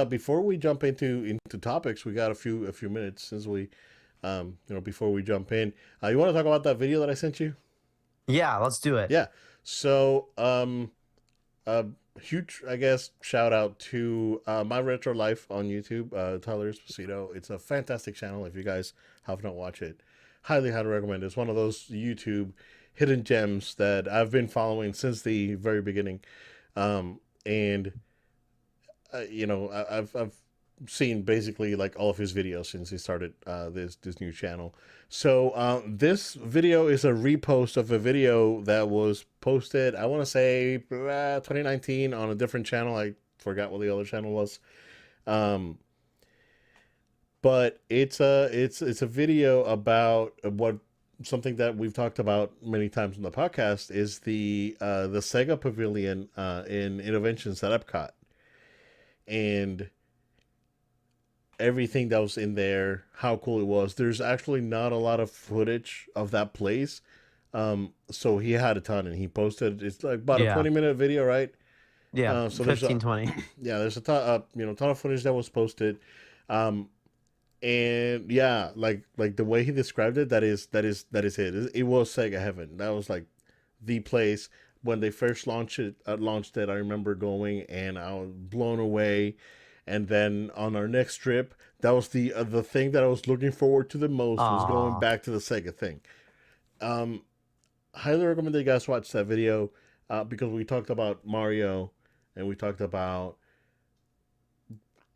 Before we jump into topics, we got a few minutes since before we jump in, you want to talk about that video that I sent you? Yeah, let's do it. Yeah. So, a huge, I guess, shout out to My Retro Life on YouTube, Tyler Esposito. It's a fantastic channel. If you guys have not watched it, highly recommend. It's one of those YouTube hidden gems that I've been following since the very beginning. And I've seen basically like all of his videos since he started this new channel. So this video is a repost of a video that was posted, I want to say 2019 on a different channel. I forgot what the other channel was. Um, but it's a video about what something that we've talked about many times on the podcast is the Sega Pavilion in Innovations at Epcot, and everything that was in there, how cool it was. There's actually not a lot of footage of that place. So he had a ton and he posted, it's like about a Yeah. 20-minute video, right? Yeah. So there's a, 15, 20. yeah, there's a ton, ton of footage that was posted. Um, and yeah, like the way he described it, that is it. It was Sega Heaven. That was like the place when they first launched it. I remember going and I was blown away. And then on our next trip, that was the thing that I was looking forward to the most, was going Aw. back to the Sega thing. Um, Highly recommend that you guys watch that video, because we talked about Mario and we talked about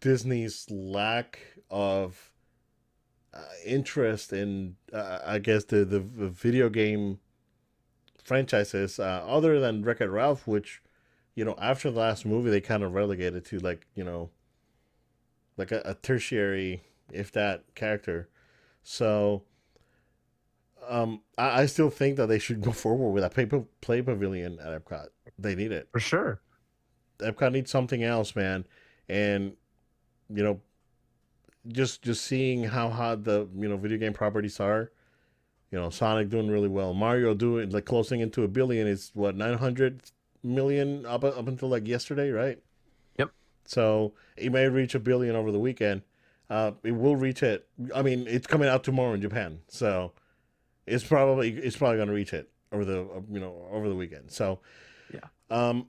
Disney's lack of interest in, I guess, the video game franchises, other than Wreck It Ralph, which, after the last movie, they kind of relegated to, like, like a tertiary, if that, character. So I still think that they should go forward with a play pavilion at Epcot. They need it. For sure. Epcot needs something else, man. And you know, just seeing how hot the video game properties are. Sonic doing really well. Mario doing like closing into a billion is what 900 million up until like yesterday, right? Yep. So it may reach a billion over the weekend. It will reach it. I mean, it's coming out tomorrow in Japan, so it's probably going to reach it over the over the weekend. So Yeah. um,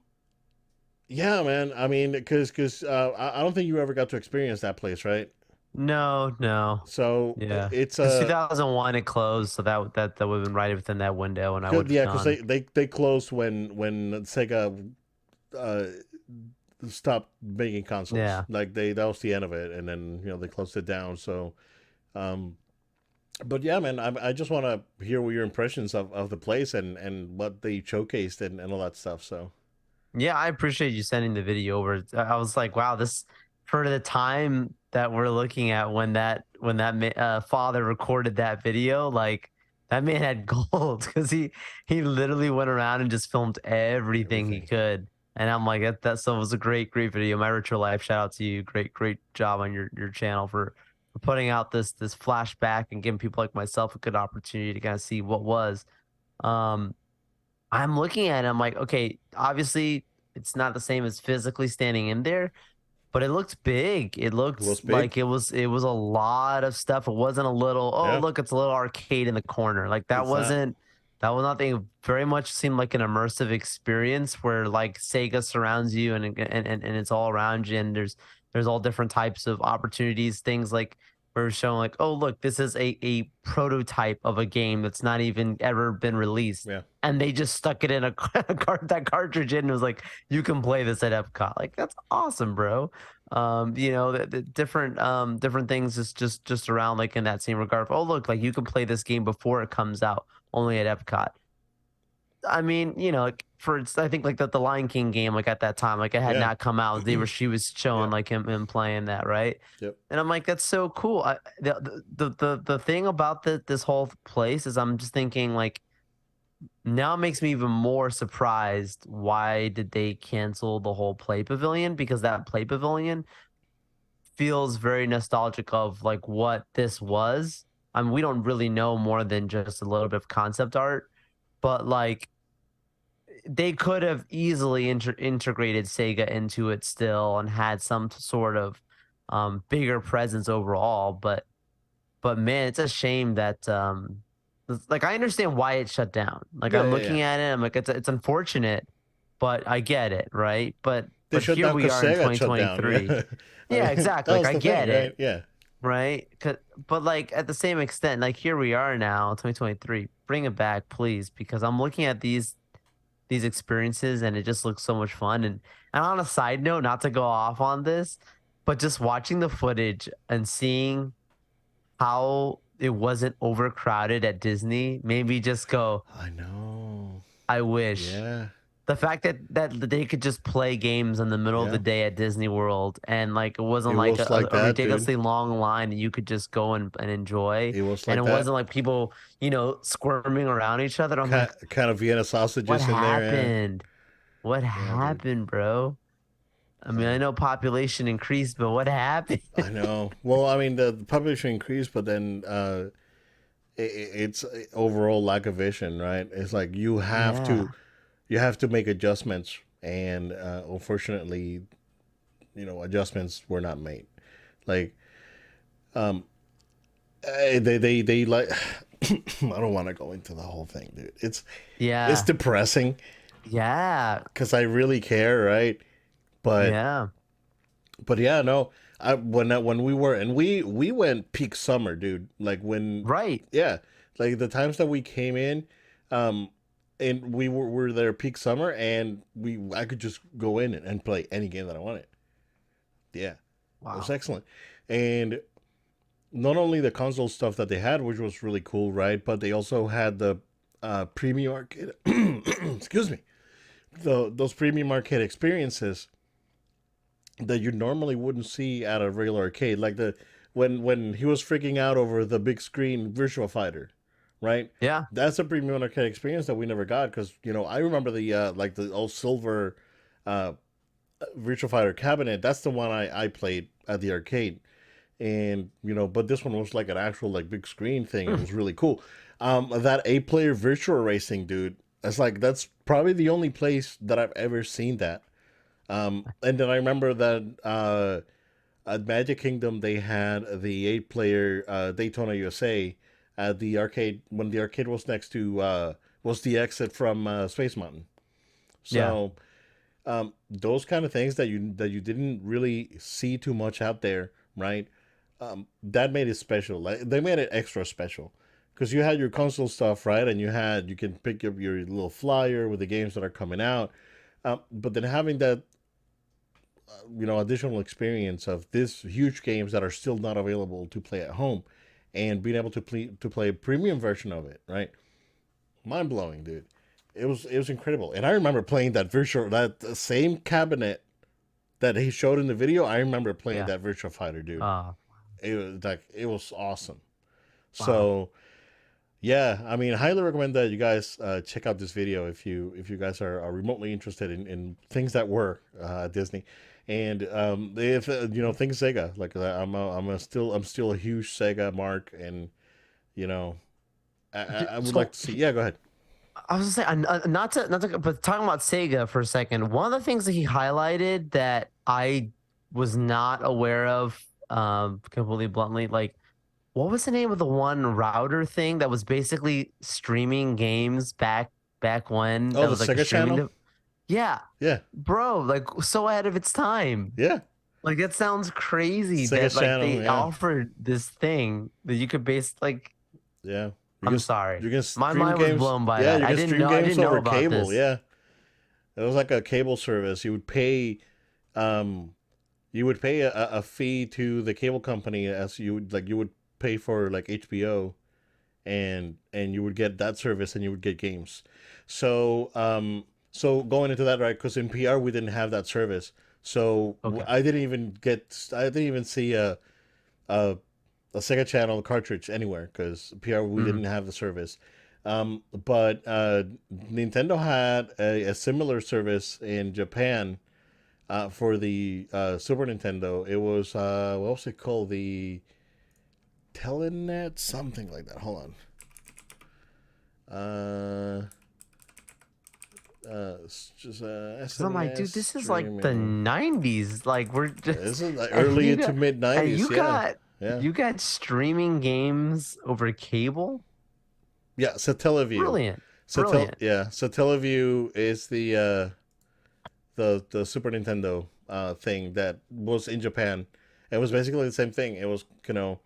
yeah, man. I mean, because I don't think you ever got to experience that place, right? No, no. So Yeah. it's Because a 2001 it closed, so that would have been right within that window, and I would have yeah, because gone. they closed when Sega uh stopped making consoles. Yeah. Like that was the end of it, and then they closed it down. So um, but yeah, man, I just want to hear what your impressions of the place and what they showcased and all that stuff. So Yeah, I appreciate you sending the video over. I was like, wow, this for the time that we're looking at when that father recorded that video, like that man had gold because he literally went around and just filmed everything he everything. could. And I'm like, that so it was a great video. My Retro Life, shout out to you. Great job on your channel for putting out this flashback and giving people like myself a good opportunity to kind of see what was. Um, I'm looking at it, I'm like, okay, obviously it's not the same as physically standing in there, but it looked big. It It looked was big. like it was a lot of stuff. It wasn't a little, oh, Yeah, look, it's a little arcade in the corner. Like it's not. that was nothing. Very much seemed like an immersive experience where like Sega surrounds you and it's all around you and there's all different types of opportunities, things like we're showing like, oh, look, this is a prototype of a game that's not even ever been released. Yeah. And they just stuck it in a that cartridge in and was like, you can play this at Epcot. Like, that's awesome, bro. The different things is just around like in that same regard. Oh, look, like you can play this game before it comes out only at Epcot. I mean, like I think like the Lion King game, like at that time, like it had Yeah. not come out. She was showing Yeah. like him playing that, right? Yep. And I'm like, that's so cool. The thing about this whole place is I'm just thinking like now it makes me even more surprised. Why did they cancel the whole play pavilion? Because that play pavilion feels very nostalgic of like what this was. I mean, we don't really know more than just a little bit of concept art, but like they could have easily integrated Sega into it still and had some sort of bigger presence overall, but man, it's a shame that like I understand why it shut down. Like Yeah, I'm yeah, yeah. looking at it, I'm like it's unfortunate, but I get it, right? They But shut here down we because are in Sega shut down. 2023. Yeah, I Yeah, mean exactly. that Like was I the thing, get right? it, Yeah, right? But like at the same extent, like here we are now, 2023. Bring it back, please, because I'm looking at these experiences and it just looks so much fun. And on a side note, not to go off on this, but just watching the footage and seeing how it wasn't overcrowded at Disney made me just go, I know. I wish. Yeah, The fact that they could just play games in the middle of the yeah. day at Disney World and like it It wasn't like was like a that, dude. ridiculously long line and you could just go and enjoy. It was And it like that. wasn't like people, squirming around each other. I'm like, Kind of Vienna what sausages in there. happened? What Yeah, yeah, dude. happened, bro? I mean, I Yeah, know population increased, but what happened? I know. Well, I mean the population increased, but then it's overall lack of vision, right? It's like Yeah. you have to make adjustments, and unfortunately, adjustments were not made. Like they like. I don't want to go into the whole thing, dude. It's Yeah. depressing Yeah. because I really care, right? But Yeah. yeah, no. When we were and we went peak summer, dude. Like when, Right. yeah, like the times that we came in, um, and we were there peak summer, and I could just go in and play any game that I wanted. Yeah, it was Wow. excellent, and not only the console stuff that they had, which was really cool, right? But they also had the premium arcade. Excuse me, those premium arcade experiences that you normally wouldn't see at a regular arcade, like the when he was freaking out over the big screen Virtua Fighter, right? Yeah. That's a premium arcade experience that we never got because I remember the like the old silver uh, Virtua Fighter cabinet. That's the one I played at the arcade, and but this one was like an actual like big screen thing. It Mm. was really cool. That 8-player virtual racing, dude. That's probably the only place that I've ever seen that. And then I remember that at Magic Kingdom they had the 8-player Daytona USA at the arcade when the arcade was next to was the exit from Space Mountain. Yeah. So those kind of things that you didn't really see too much out there, right? That made it special. Like they made it extra special because you had your console stuff, right? And you can pick up your little flyer with the games that are coming out. But then having that additional experience of this huge games that are still not available to play at home, and being able to play a premium version of it, right? Mind blowing, dude. It was incredible, and I remember playing that same cabinet that he showed in the video. I remember playing Yeah. that Virtual Fighter, dude. Uh, It was awesome. wow. So yeah, I mean, highly recommend that you guys check out this video if you guys are remotely interested in things that were at Disney, and if think Sega. Like I'm still a huge Sega mark, and you know I would like So to see. Yeah, go ahead. I was gonna say, not to, but talking about Sega for a second. One of the things that he highlighted that I was not aware of, completely bluntly, like what was the name of the one router thing that was basically streaming games back when Oh, that the was like a Sega streaming channel. yeah, Yeah, bro, like so ahead of its time. yeah, Like that sounds crazy Sega that like channel. they Yeah, offered this thing that you could base like yeah. You can I'm sorry. you can My stream mind was games. blown by Yeah, that. you can stream I games didn't know over about cable. this. Yeah, it was like a cable service. Um you would pay a fee to the cable company as you would pay for like HBO, and you would get that service and you would get games. So going into that, right, because in PR we didn't have that service. So Okay. I didn't even see a a Sega Channel cartridge anywhere because PR we Mhm. didn't have the service. But Nintendo had a similar service in Japan for the Super Nintendo. It was what was it called? The Telenet, something like that. Hold on. just Cause I'm like, SNES dude, this is like the streaming. '90s. Like we're This just is like and early you into got mid and you '90s. Yeah, got yeah, you got streaming games over cable. yeah. So Teleview, Brilliant, brilliant. So Teleview is the Super Nintendo thing that was in Japan. It was basically the same thing. It was kind of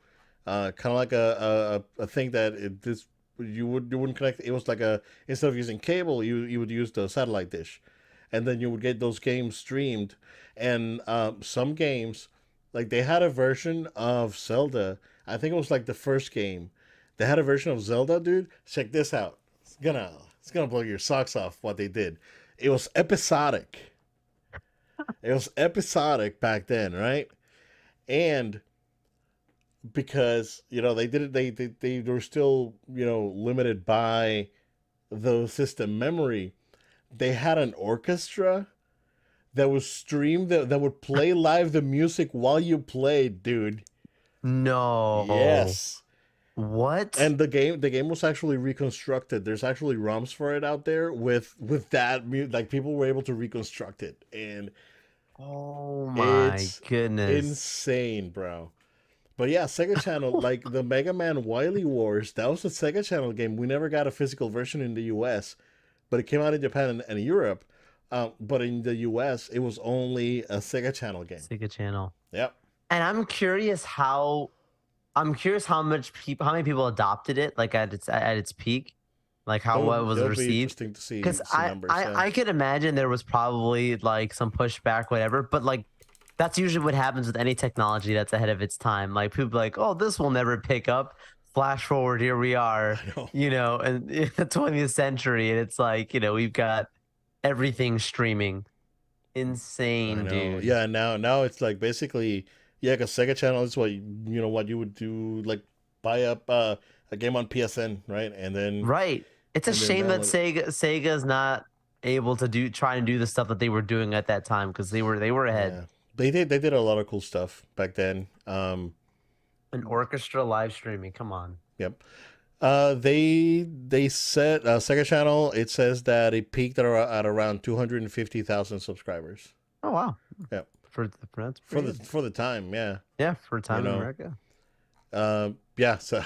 like a thing that this you wouldn't connect. It was like a instead of using cable, you would use the satellite dish, and then you would get those games streamed. And some games, like they had a version of Zelda. I think it was like the first game. They had a version of Zelda, dude. Check this out. It's gonna blow your socks off what they did. It was episodic. It was episodic back then, right? And because they did it, they were still limited by the system memory. They had an orchestra that was streamed that would play live the music while you played, dude. No, Yes. what? And the game was actually reconstructed. There's actually ROMs for it out there with that like people were able to reconstruct it, and Oh my it's goodness. insane, bro. But yeah, Sega Channel, like the Mega Man Wily Wars, that was a Sega Channel game. We never got a physical version in the US, but it came out in Japan and Europe. But in the US, it was only a Sega Channel game. Sega Channel. Yep. And how many people adopted it like at its peak, like how well it That was would be received. interesting to Because see numbers. Yeah. I could imagine there was probably like some pushback, whatever. But like that's usually what happens with any technology that's ahead of its time. Like people be like, oh, this will never pick up. Flash forward, here we are, I know. and in the 20th century, and it's like we've got everything streaming. I Insane, know. dude. Yeah. Now it's like basically yeah, because Sega Channel is what you would do, like buy up a game on PSN, right? Right. It's a And then shame that download it. Sega's not able to try and do the stuff that they were doing at that time because they were ahead. Yeah. They did a lot of cool stuff back then. An orchestra live streaming. Come on. Yep. They said Sega Channel. It says that it peaked at around 250,000 subscribers. Oh wow. Yep. For that's pretty good. For the time, yeah. Yeah, for a You time in know. America. Yeah. So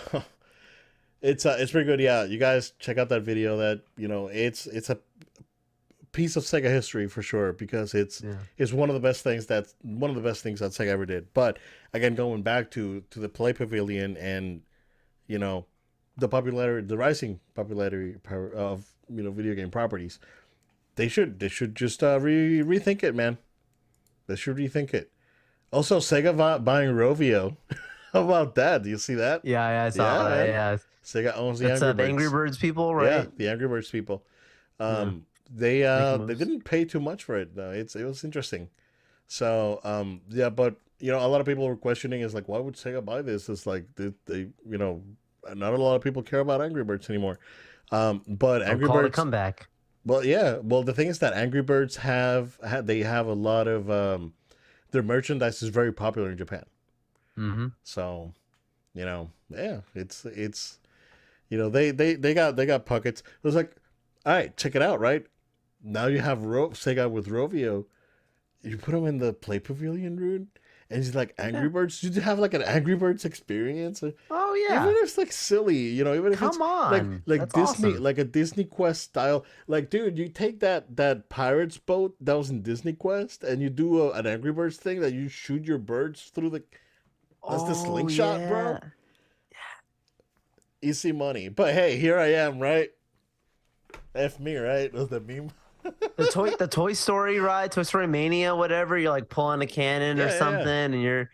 it's pretty good. Yeah, you guys check out that video. That it's a piece of Sega history for sure because Yeah. it's one of the best things that Sega ever did. But again, going back to the Play Pavilion and you know the rising popularity of video game properties, they should just rethink it, man. They should rethink it. Also, Sega buying Rovio. How about that? Do you see that? Yeah, I saw Yeah, that. man. Yeah. Sega owns the That's Angry the Angry Birds. Birds people, Yeah, right? the Angry Birds people. Yeah. They Making they moves. didn't pay too much for it though. It was interesting. So yeah, but a lot of people were questioning is like, why would Sega buy this? It's like they not a lot of people care about Angry Birds anymore. But Don't Angry call it a Birds, comeback. well, yeah. Well, the thing is that Angry Birds they have a lot of their merchandise is very popular in Japan. Mm-hmm. So yeah, it's they got pockets. It was like, all right, check it out, right? Now you have Sega with Rovio. You put them in the Play Pavilion, dude, and he's like Yeah. Angry Birds. You have like an Angry Birds experience, Oh even yeah. if it's like silly, even if it's Come on. like That's Disney, awesome. like a Disney Quest style. Like, dude, you take that pirates boat that was in Disney Quest, and you do an Angry Birds thing that you shoot your birds through the. That's the Oh slingshot, bro. yeah. Easy money. But hey, here I am, right? F me, right? Was the meme? The Toy Story ride, Toy Story Mania, whatever. You're like pulling a cannon or Yeah, yeah, something, yeah. and you're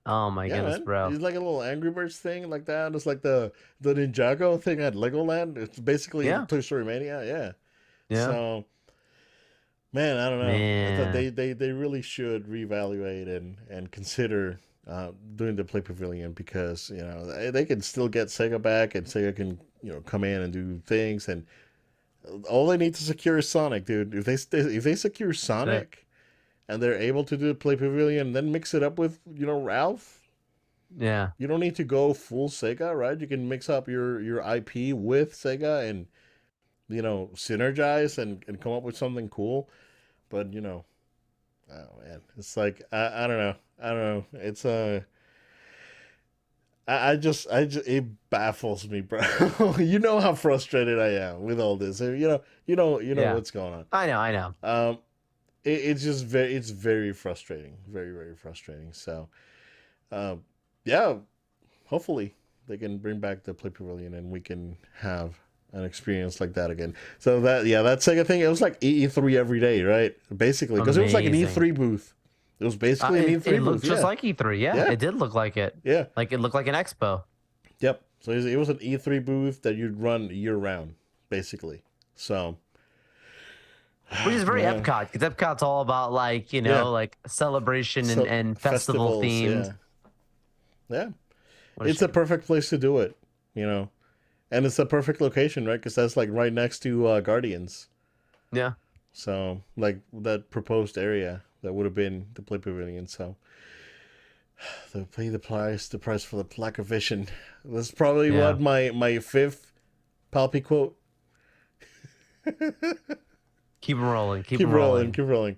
oh my Yeah, goodness, man. bro. It's like a little Angry Birds thing like that. It's like the Ninjago thing at Legoland. It's basically Yeah, Toy Story Mania. Yeah. yeah, So, man, I don't know. I thought man. they really should reevaluate and consider doing the Play Pavilion because they can still get Sega back and Sega can come in and do things and all they need to secure is Sonic, dude. If they secure That's it. Sonic and they're able to do the Play Pavilion and then mix it up with Ralph, Yeah, you don't need to go full Sega, right? You can mix up your IP with Sega and synergize and come up with something cool. But oh man, it's like I don't know, I don't know. It's I just it baffles me, bro. You know how frustrated I am with all this. You know Yeah, what's going on. I know. Um, it's just it's very frustrating, very very frustrating. So, um, yeah, hopefully they can bring back the Play Pavilion and we can have an experience like that again. So that Sega thing, it was like E3 every day, right? Basically, because it was like an Amazing. E3 booth. It was basically an It E3 booth. looked just Yeah, like E3. Yeah, yeah, it did look like it. yeah. Like it looked like an expo, Yep. So it was an E3 booth that you'd run year round, basically. So, which is very man, Epcot because Epcot's all about like yeah. like celebration So and festival festivals, themed. yeah, yeah. Which It's a perfect place to do it, you know, and it's a perfect location, right? Because that's like right next to Guardians. yeah, So like that proposed area that would have been the Play Pavilion. So they pay the price for the lack of vision. That's probably yeah. what my fifth Palpy quote. Keep 'em rolling. Keep Keep 'em rolling, rolling. keep rolling.